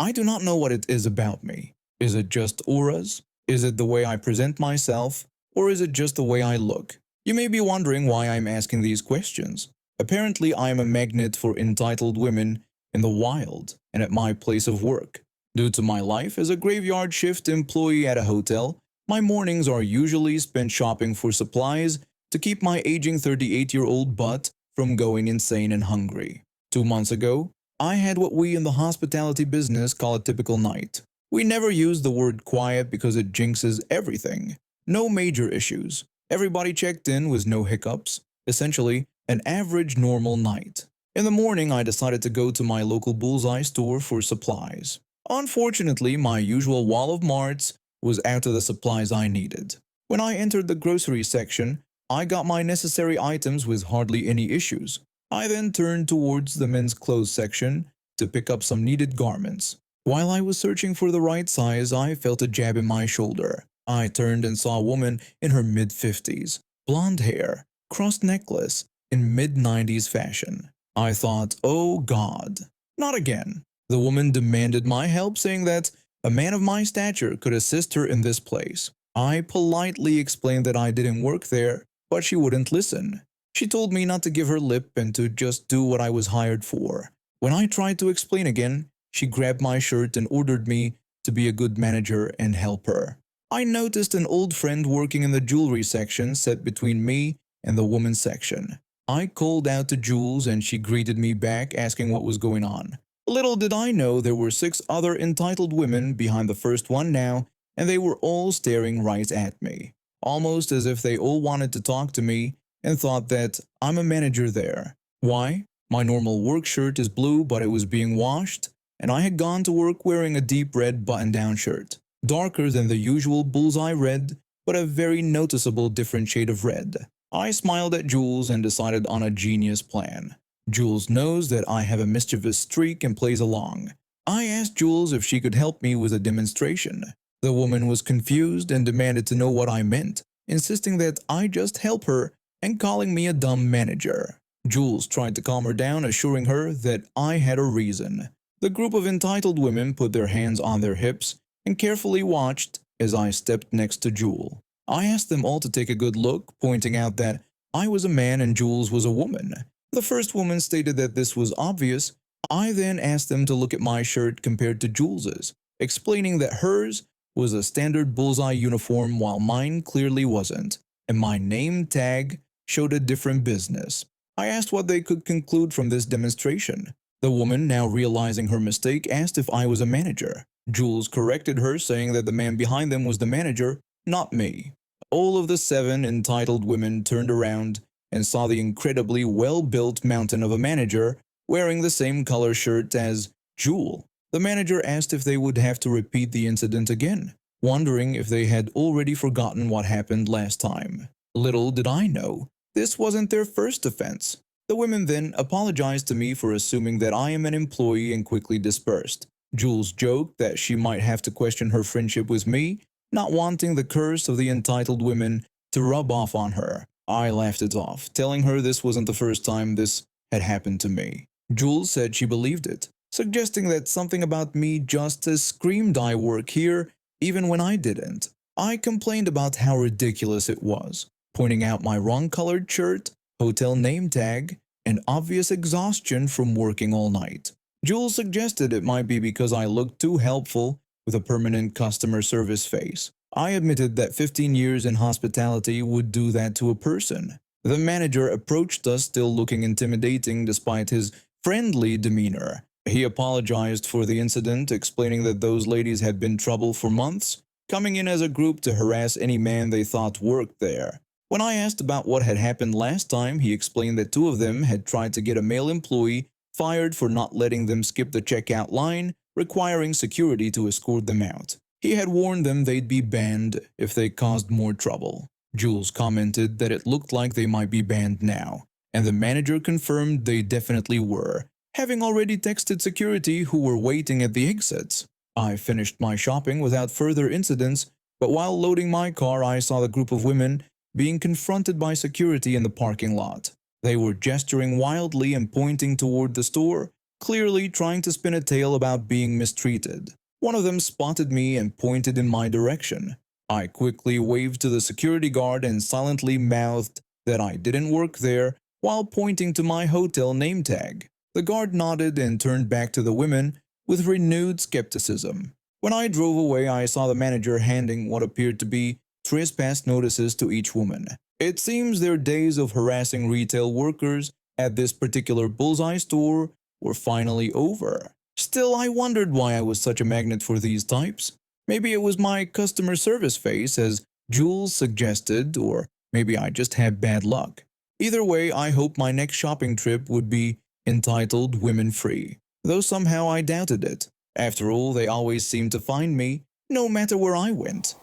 I do not know what it is about me. Is it just auras? Is it the way I present myself? Or is it just the way I look? You may be wondering why I'm asking these questions. Apparently, I am a magnet for entitled women in the wild and at my place of work. Due to my life as a graveyard shift employee at a hotel, my mornings are usually spent shopping for supplies to keep my aging 38-year-old butt from going insane and hungry. 2 months ago, I had what we in the hospitality business call a typical night. We never use the word quiet because it jinxes everything. No major issues. Everybody checked in with no hiccups. Essentially, an average normal night. In the morning, I decided to go to my local bullseye store for supplies. Unfortunately, my usual wall of marts was out of the supplies I needed. When I entered the grocery section, I got my necessary items with hardly any issues. I then turned towards the men's clothes section to pick up some needed garments. While I was searching for the right size, I felt a jab in my shoulder. I turned and saw a woman in her mid-50s, blonde hair, crossed necklace, in mid-90s fashion. I thought, oh God, not again. The woman demanded my help, saying that a man of my stature could assist her in this place. I politely explained that I didn't work there, but she wouldn't listen. She told me not to give her lip and to just do what I was hired for. When I tried to explain again, she grabbed my shirt and ordered me to be a good manager and help her. I noticed an old friend working in the jewelry section sat between me and the women's section. I called out to Jules and she greeted me back asking what was going on. Little did I know there were 6 other entitled women behind the first one now, and they were all staring right at me, almost as if they all wanted to talk to me and thought that I'm a manager there. Why? My normal work shirt is blue, but it was being washed, and I had gone to work wearing a deep red button-down shirt, darker than the usual bullseye red, but a very noticeable different shade of red. I smiled at Jules and decided on a genius plan. Jules knows that I have a mischievous streak and plays along. I asked Jules if she could help me with a demonstration. The woman was confused and demanded to know what I meant, insisting that I just help her and calling me a dumb manager. Jules tried to calm her down, assuring her that I had a reason. The group of entitled women put their hands on their hips and carefully watched as I stepped next to Jules. I asked them all to take a good look, pointing out that I was a man and Jules was a woman. The first woman stated that this was obvious. I then asked them to look at my shirt compared to Jules's, explaining that hers was a standard bullseye uniform while mine clearly wasn't, and my name tag showed a different business. I asked what they could conclude from this demonstration. The woman, now realizing her mistake, asked if I was a manager. Jules corrected her, saying that the man behind them was the manager, not me. All of the 7 entitled women turned around and saw the incredibly well-built mountain of a manager wearing the same color shirt as Jules. The manager asked if they would have to repeat the incident again, wondering if they had already forgotten what happened last time. Little did I know, this wasn't their first offense. The women then apologized to me for assuming that I am an employee and quickly dispersed. Jules joked that she might have to question her friendship with me, not wanting the curse of the entitled women to rub off on her. I laughed it off, telling her this wasn't the first time this had happened to me. Jules said she believed it, suggesting that something about me just screamed I work here even when I didn't. I complained about how ridiculous it was, pointing out my wrong-colored shirt, hotel name tag, and obvious exhaustion from working all night. Jules suggested it might be because I looked too helpful with a permanent customer service face. I admitted that 15 years in hospitality would do that to a person. The manager approached us still looking intimidating despite his friendly demeanor. He apologized for the incident, explaining that those ladies had been trouble for months, coming in as a group to harass any man they thought worked there. When I asked about what had happened last time, he explained that 2 of them had tried to get a male employee fired for not letting them skip the checkout line, requiring security to escort them out. He had warned them they'd be banned if they caused more trouble. Jules commented that it looked like they might be banned now, and the manager confirmed they definitely were, having already texted security who were waiting at the exits. I finished my shopping without further incidents, but while loading my car I saw the group of women being confronted by security in the parking lot. They were gesturing wildly and pointing toward the store, clearly trying to spin a tale about being mistreated. One of them spotted me and pointed in my direction. I quickly waved to the security guard and silently mouthed that I didn't work there while pointing to my hotel name tag. The guard nodded and turned back to the women with renewed skepticism. When I drove away, I saw the manager handing what appeared to be trespass notices to each woman. It seems their days of harassing retail workers at this particular bullseye store were finally over. Still, I wondered why I was such a magnet for these types. Maybe it was my customer service face, as Jules suggested, or maybe I just had bad luck. Either way, I hope my next shopping trip would be entitled Women Free, though somehow I doubted it. After all, they always seemed to find me, no matter where I went.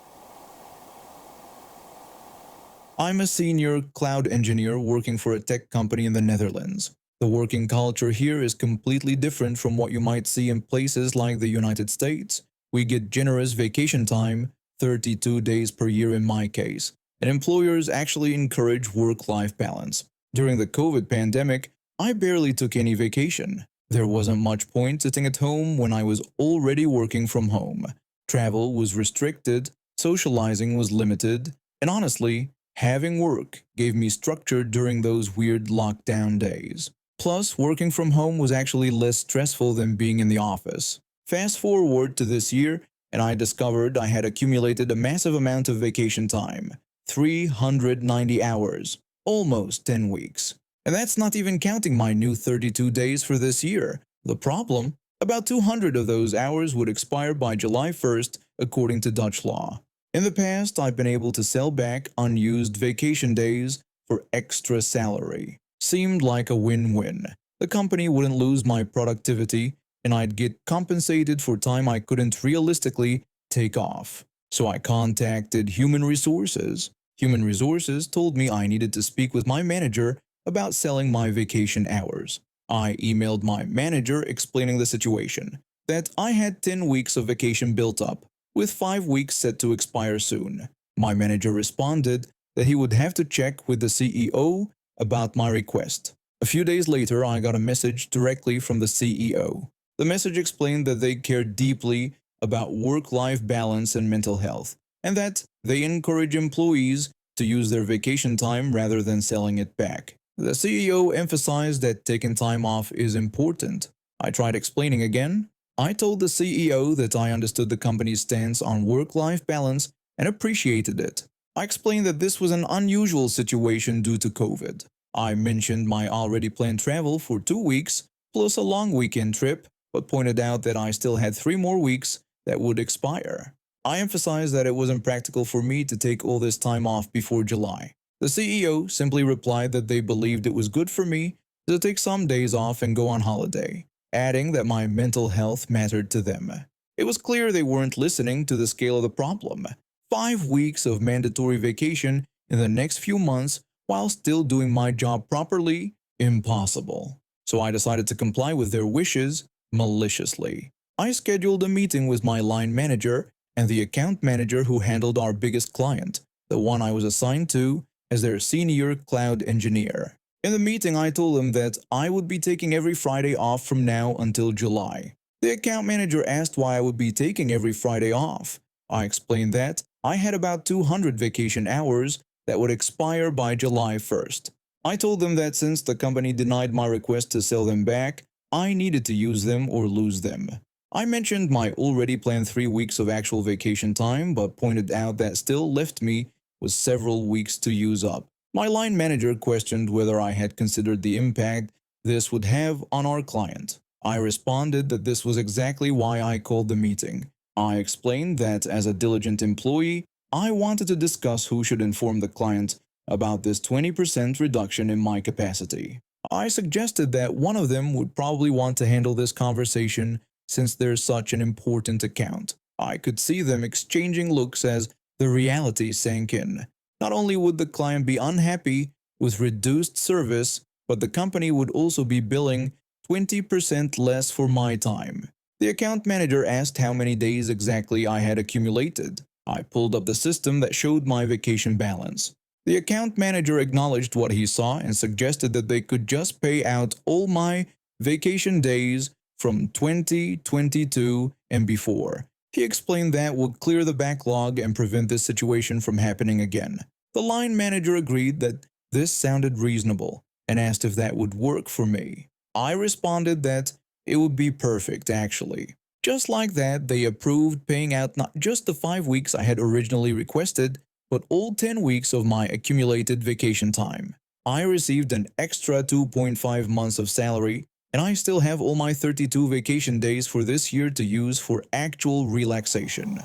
I'm a senior cloud engineer working for a tech company in the Netherlands. The working culture here is completely different from what you might see in places like the United States. We get generous vacation time, 32 days per year in my case, and employers actually encourage work-life balance. During the COVID pandemic, I barely took any vacation. There wasn't much point sitting at home when I was already working from home. Travel was restricted, socializing was limited, and honestly, having work gave me structure during those weird lockdown days. Plus, working from home was actually less stressful than being in the office. Fast forward to this year, and I discovered I had accumulated a massive amount of vacation time. 390 hours, almost 10 weeks. And that's not even counting my new 32 days for this year. The problem? About 200 of those hours would expire by July 1st, according to Dutch law. In the past, I've been able to sell back unused vacation days for extra salary. Seemed like a win-win. The company wouldn't lose my productivity, and I'd get compensated for time I couldn't realistically take off. So I contacted Human Resources. Human Resources told me I needed to speak with my manager about selling my vacation hours. I emailed my manager explaining the situation, that I had 10 weeks of vacation built up, with 5 weeks set to expire soon. My manager responded that he would have to check with the CEO about my request. A few days later, I got a message directly from the CEO. The message explained that they care deeply about work-life balance and mental health, and that they encourage employees to use their vacation time rather than selling it back. The CEO emphasized that taking time off is important. I tried explaining again. I told the CEO that I understood the company's stance on work-life balance and appreciated it. I explained that this was an unusual situation due to COVID. I mentioned my already planned travel for 2 weeks, plus a long weekend trip, but pointed out that I still had 3 more weeks that would expire. I emphasized that it wasn't practical for me to take all this time off before July. The CEO simply replied that they believed it was good for me to take some days off and go on holiday, adding that my mental health mattered to them. It was clear they weren't listening to the scale of the problem. 5 weeks of mandatory vacation in the next few months while still doing my job properly? Impossible. So I decided to comply with their wishes maliciously. I scheduled a meeting with my line manager and the account manager who handled our biggest client, the one I was assigned to as their senior cloud engineer. In the meeting, I told them that I would be taking every Friday off from now until July. The account manager asked why I would be taking every Friday off. I explained that I had about 200 vacation hours that would expire by July 1st. I told them that since the company denied my request to sell them back, I needed to use them or lose them. I mentioned my already planned 3 weeks of actual vacation time, but pointed out that still left me with several weeks to use up. My line manager questioned whether I had considered the impact this would have on our client. I responded that this was exactly why I called the meeting. I explained that as a diligent employee, I wanted to discuss who should inform the client about this 20% reduction in my capacity. I suggested that one of them would probably want to handle this conversation since there's such an important account. I could see them exchanging looks as the reality sank in. Not only would the client be unhappy with reduced service, but the company would also be billing 20% less for my time. The account manager asked how many days exactly I had accumulated. I pulled up the system that showed my vacation balance. The account manager acknowledged what he saw and suggested that they could just pay out all my vacation days from 2022 and before. He explained that would clear the backlog and prevent this situation from happening again. The line manager agreed that this sounded reasonable and asked if that would work for me. I responded that it would be perfect, actually. Just like that, they approved paying out not just the 5 weeks I had originally requested, but all 10 weeks of my accumulated vacation time. I received an extra 2.5 months of salary, and I still have all my 32 vacation days for this year to use for actual relaxation.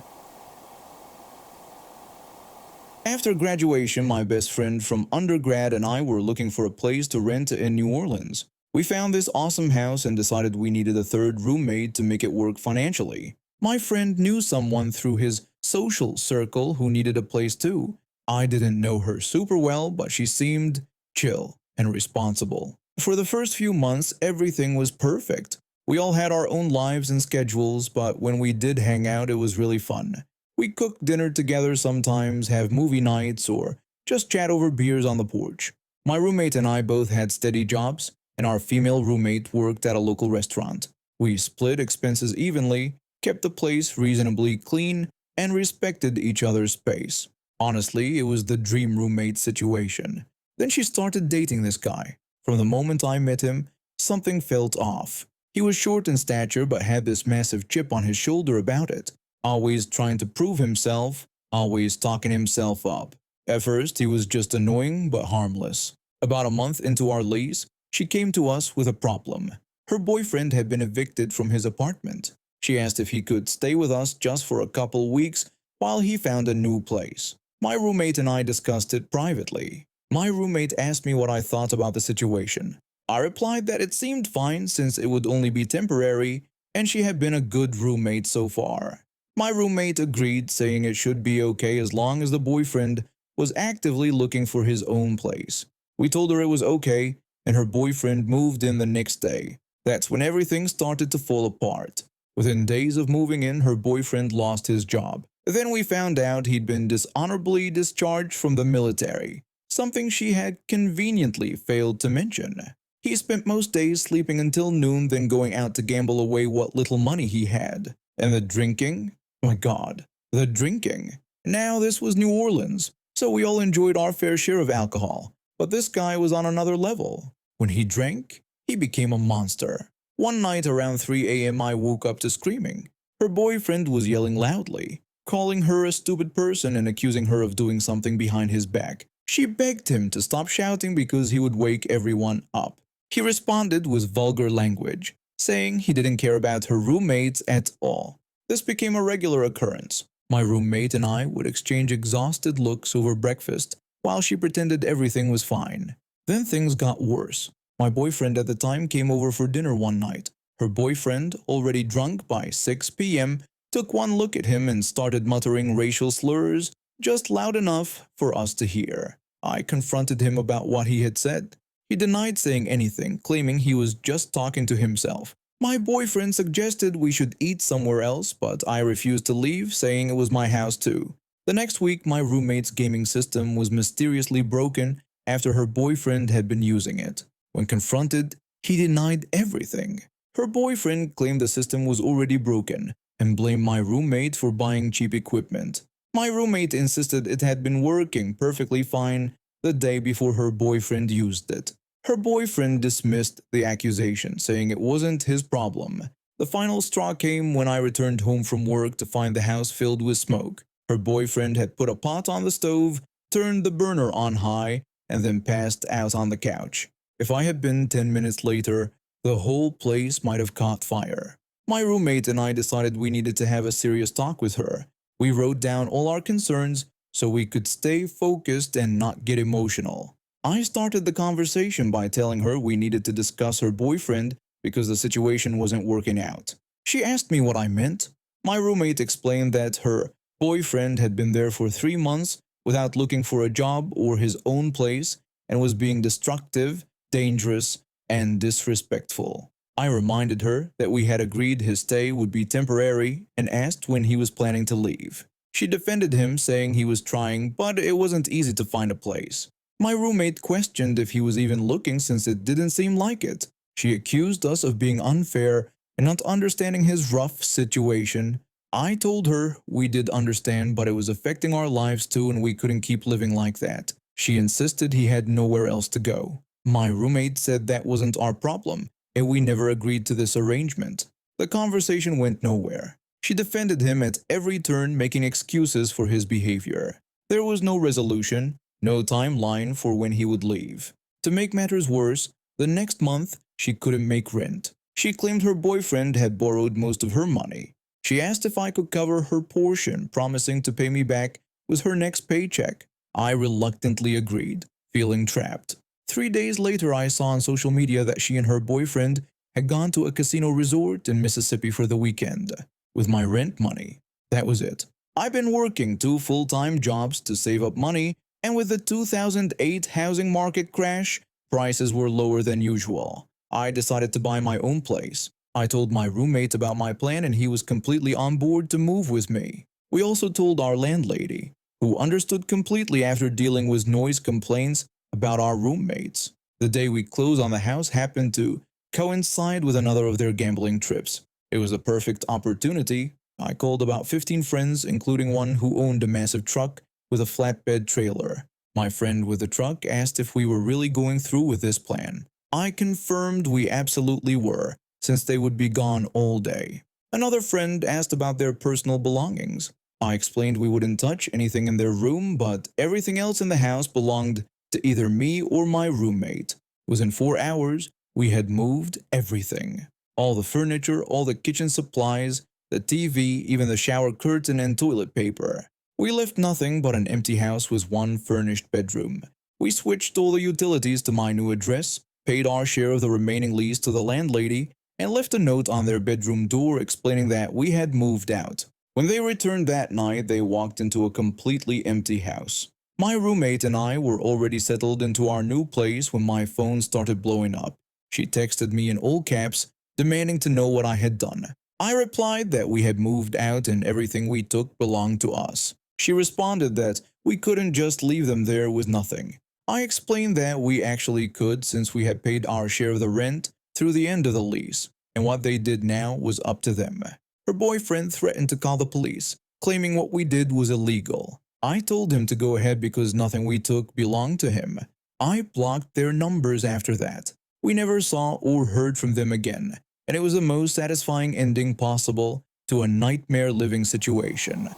After graduation, my best friend from undergrad and I were looking for a place to rent in New Orleans. We found this awesome house and decided we needed a third roommate to make it work financially. My friend knew someone through his social circle who needed a place too. I didn't know her super well, but she seemed chill and responsible. For the first few months, everything was perfect. We all had our own lives and schedules, but when we did hang out, it was really fun. We cooked dinner together sometimes, have movie nights, or just chat over beers on the porch. My roommate and I both had steady jobs, and our female roommate worked at a local restaurant. We split expenses evenly, kept the place reasonably clean, and respected each other's space. Honestly, it was the dream roommate situation. Then she started dating this guy. From the moment I met him, something felt off. He was short in stature but had this massive chip on his shoulder about it. Always trying to prove himself, always talking himself up. At first, he was just annoying but harmless. About a month into our lease, she came to us with a problem. Her boyfriend had been evicted from his apartment. She asked if he could stay with us just for a couple weeks while he found a new place. My roommate and I discussed it privately. My roommate asked me what I thought about the situation. I replied that it seemed fine since it would only be temporary and she had been a good roommate so far. My roommate agreed, saying it should be okay as long as the boyfriend was actively looking for his own place. We told her it was okay, and her boyfriend moved in the next day. That's when everything started to fall apart. Within days of moving in, her boyfriend lost his job. Then we found out he'd been dishonorably discharged from the military, something she had conveniently failed to mention. He spent most days sleeping until noon, then going out to gamble away what little money he had. And the drinking? My God, the drinking. Now this was New Orleans, so we all enjoyed our fair share of alcohol. But this guy was on another level. When he drank, he became a monster. One night around 3 a.m. I woke up to screaming. Her boyfriend was yelling loudly, calling her a stupid person and accusing her of doing something behind his back. She begged him to stop shouting because he would wake everyone up. He responded with vulgar language, saying he didn't care about her roommates at all. This became a regular occurrence. My roommate and I would exchange exhausted looks over breakfast while she pretended everything was fine. Then things got worse. My boyfriend at the time came over for dinner one night. Her boyfriend, already drunk by 6 p.m., took one look at him and started muttering racial slurs, just loud enough for us to hear. I confronted him about what he had said. He denied saying anything, claiming he was just talking to himself. My boyfriend suggested we should eat somewhere else, but I refused to leave, saying it was my house too. The next week, my roommate's gaming system was mysteriously broken after her boyfriend had been using it. When confronted, he denied everything. Her boyfriend claimed the system was already broken and blamed my roommate for buying cheap equipment. My roommate insisted it had been working perfectly fine the day before her boyfriend used it. Her boyfriend dismissed the accusation, saying it wasn't his problem. The final straw came when I returned home from work to find the house filled with smoke. Her boyfriend had put a pot on the stove, turned the burner on high, and then passed out on the couch. If I had been 10 minutes later, the whole place might have caught fire. My roommate and I decided we needed to have a serious talk with her. We wrote down all our concerns so we could stay focused and not get emotional. I started the conversation by telling her we needed to discuss her boyfriend because the situation wasn't working out. She asked me what I meant. My roommate explained that her boyfriend had been there for 3 months without looking for a job or his own place and was being destructive, dangerous, and disrespectful. I reminded her that we had agreed his stay would be temporary and asked when he was planning to leave. She defended him, saying he was trying, but it wasn't easy to find a place. My roommate questioned if he was even looking since it didn't seem like it. She accused us of being unfair and not understanding his rough situation. I told her we did understand, but it was affecting our lives too and we couldn't keep living like that. She insisted he had nowhere else to go. My roommate said that wasn't our problem, and we never agreed to this arrangement. The conversation went nowhere. She defended him at every turn, making excuses for his behavior. There was no resolution, no timeline for when he would leave. To make matters worse, the next month she couldn't make rent. She claimed her boyfriend had borrowed most of her money. She asked if I could cover her portion, promising to pay me back with her next paycheck. I reluctantly agreed, feeling trapped. 3 days later, I saw on social media that she and her boyfriend had gone to a casino resort in Mississippi for the weekend with my rent money. That was it. I've been working 2 full-time jobs to save up money, and with the 2008 housing market crash, prices were lower than usual. I decided to buy my own place. I told my roommate about my plan and he was completely on board to move with me. We also told our landlady, who understood completely after dealing with noise complaints about our roommates. The day we closed on the house happened to coincide with another of their gambling trips. It was a perfect opportunity. I called about 15 friends, including one who owned a massive truck with a flatbed trailer. My friend with the truck asked if we were really going through with this plan. I confirmed we absolutely were, since they would be gone all day. Another friend asked about their personal belongings. I explained we wouldn't touch anything in their room, but everything else in the house belonged to either me or my roommate. Within 4 hours, we had moved everything. All the furniture, all the kitchen supplies, the TV, even the shower curtain and toilet paper. We left nothing but an empty house with one furnished bedroom. We switched all the utilities to my new address, paid our share of the remaining lease to the landlady, and left a note on their bedroom door explaining that we had moved out. When they returned that night, they walked into a completely empty house. My roommate and I were already settled into our new place when my phone started blowing up. She texted me in all caps, demanding to know what I had done. I replied that we had moved out and everything we took belonged to us. She responded that we couldn't just leave them there with nothing. I explained that we actually could since we had paid our share of the rent through the end of the lease, and what they did now was up to them. Her boyfriend threatened to call the police, claiming what we did was illegal. I told him to go ahead because nothing we took belonged to him. I blocked their numbers after that. We never saw or heard from them again, and it was the most satisfying ending possible to a nightmare living situation.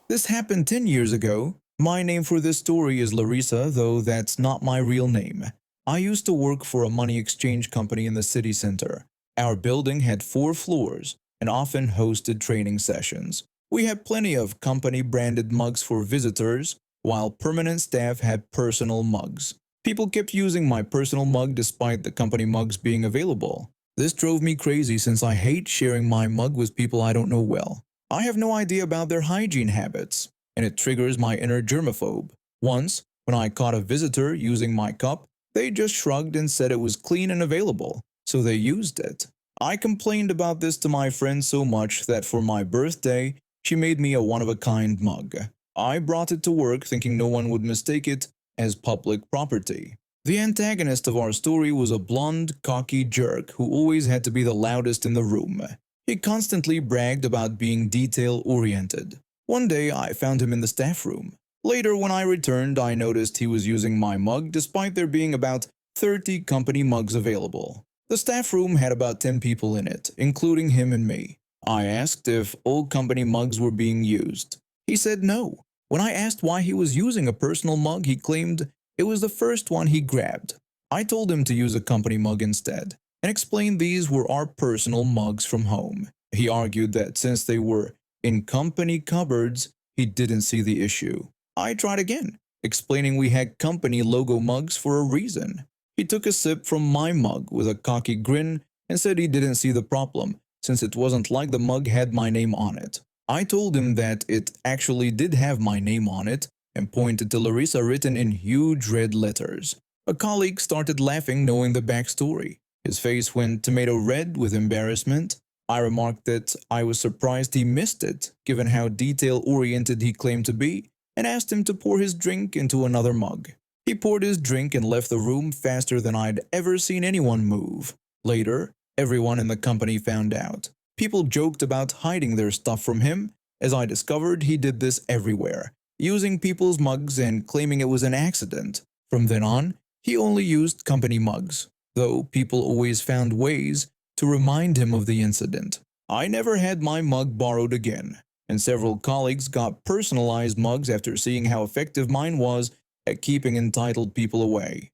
This happened 10 years ago. My name for this story is Larissa, though that's not my real name. I used to work for a money exchange company in the city center. Our building had 4 floors and often hosted training sessions. We had plenty of company-branded mugs for visitors, while permanent staff had personal mugs. People kept using my personal mug despite the company mugs being available. This drove me crazy since I hate sharing my mug with people I don't know well. I have no idea about their hygiene habits, and it triggers my inner germaphobe. Once, when I caught a visitor using my cup, they just shrugged and said it was clean and available, so they used it. I complained about this to my friend so much that for my birthday, she made me a one-of-a-kind mug. I brought it to work thinking no one would mistake it as public property. The antagonist of our story was a blonde, cocky jerk who always had to be the loudest in the room. He constantly bragged about being detail-oriented. One day, I found him in the staff room. Later, when I returned, I noticed he was using my mug despite there being about 30 company mugs available. The staff room had about 10 people in it, including him and me. I asked if all company mugs were being used. He said no. When I asked why he was using a personal mug, he claimed it was the first one he grabbed. I told him to use a company mug instead, and explained these were our personal mugs from home. He argued that since they were in company cupboards, he didn't see the issue. I tried again, explaining we had company logo mugs for a reason. He took a sip from my mug with a cocky grin and said he didn't see the problem, since it wasn't like the mug had my name on it. I told him that it actually did have my name on it and pointed to Larissa written in huge red letters. A colleague started laughing knowing the backstory. His face went tomato red with embarrassment. I remarked that I was surprised he missed it, given how detail-oriented he claimed to be, and asked him to pour his drink into another mug. He poured his drink and left the room faster than I'd ever seen anyone move. Later, everyone in the company found out. People joked about hiding their stuff from him, as I discovered he did this everywhere, using people's mugs and claiming it was an accident. From then on, he only used company mugs, though people always found ways to remind him of the incident. I never had my mug borrowed again, and several colleagues got personalized mugs after seeing how effective mine was at keeping entitled people away.